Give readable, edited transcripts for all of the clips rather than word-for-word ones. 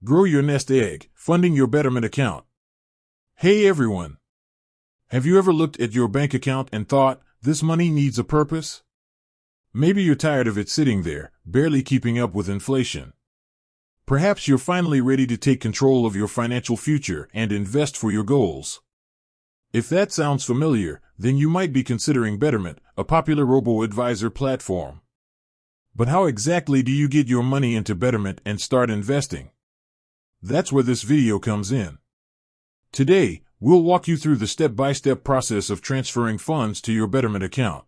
Grow your nest egg, funding your Betterment account. Hey everyone! Have you ever looked at your bank account and thought, this money needs a purpose? Maybe you're tired of it sitting there, barely keeping up with inflation. Perhaps you're finally ready to take control of your financial future and invest for your goals. If that sounds familiar, then you might be considering Betterment, a popular robo-advisor platform. But how exactly do you get your money into Betterment and start investing? That's where this video comes in. Today, we'll walk you through the step-by-step process of transferring funds to your Betterment account.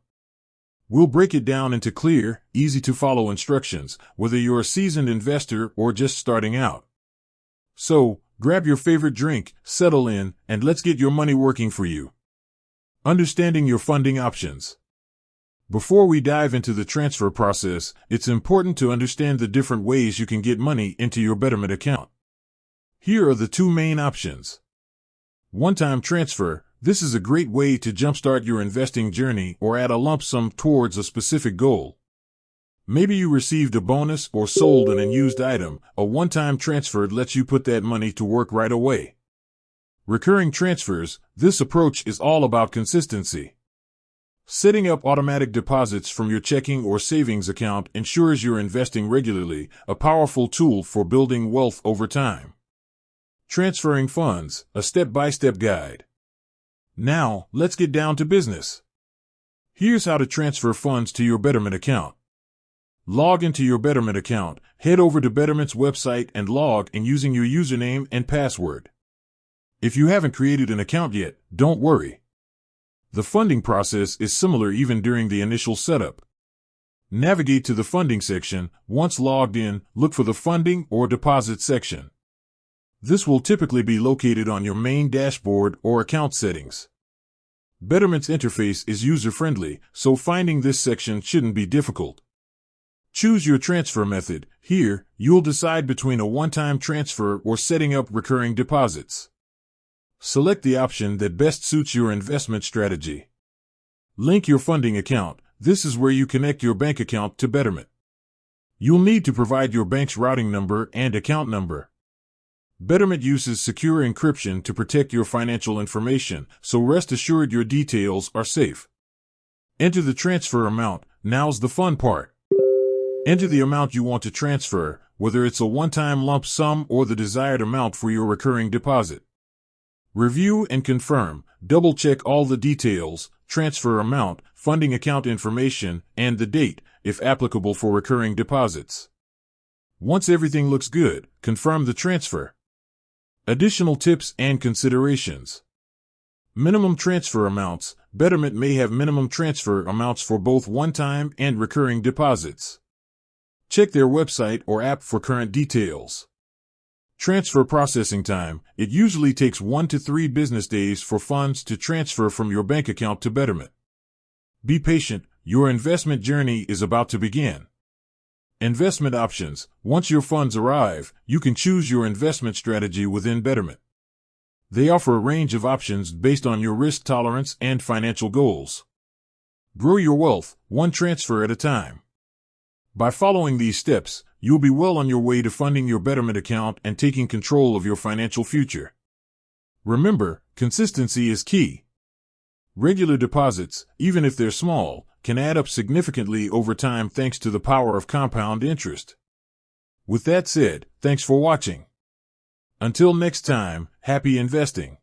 We'll break it down into clear, easy-to-follow instructions, whether you're a seasoned investor or just starting out. So, grab your favorite drink, settle in, and let's get your money working for you. Understanding your funding options. Before we dive into the transfer process, it's important to understand the different ways you can get money into your Betterment account. Here are the two main options. One-time transfer. This is a great way to jumpstart your investing journey or add a lump sum towards a specific goal. Maybe you received a bonus or sold an unused item. A one-time transfer lets you put that money to work right away. Recurring transfers. This approach is all about consistency. Setting up automatic deposits from your checking or savings account ensures you're investing regularly, a powerful tool for building wealth over time. Transferring funds, a step-by-step guide. Now, let's get down to business. Here's how to transfer funds to your Betterment account. Log into your Betterment account, head over to Betterment's website and log in using your username and password. If you haven't created an account yet, don't worry. The funding process is similar even during the initial setup. Navigate to the funding section. Once logged in, look for the funding or deposit section. This will typically be located on your main dashboard or account settings. Betterment's interface is user-friendly, so finding this section shouldn't be difficult. Choose your transfer method. Here, you'll decide between a one-time transfer or setting up recurring deposits. Select the option that best suits your investment strategy. Link your funding account. This is where you connect your bank account to Betterment. You'll need to provide your bank's routing number and account number. Betterment uses secure encryption to protect your financial information, so rest assured your details are safe. Enter the transfer amount. Now's the fun part. Enter the amount you want to transfer, whether it's a one-time lump sum or the desired amount for your recurring deposit. Review and confirm. Double-check all the details, transfer amount, funding account information, and the date, if applicable for recurring deposits. Once everything looks good, confirm the transfer. Additional tips and considerations. Minimum transfer amounts. Betterment may have minimum transfer amounts for both one-time and recurring deposits. Check their website or app for current details. Transfer processing time. It usually takes 1 to 3 business days for funds to transfer from your bank account to Betterment. Be patient, your investment journey is about to begin. Investment options. Once your funds arrive, you can choose your investment strategy within Betterment. They offer a range of options based on your risk tolerance and financial goals. Grow your wealth, one transfer at a time. By following these steps, you'll be well on your way to funding your Betterment account and taking control of your financial future. Remember, consistency is key. Regular deposits, even if they're small, can add up significantly over time thanks to the power of compound interest. With that said, thanks for watching. Until next time, happy investing.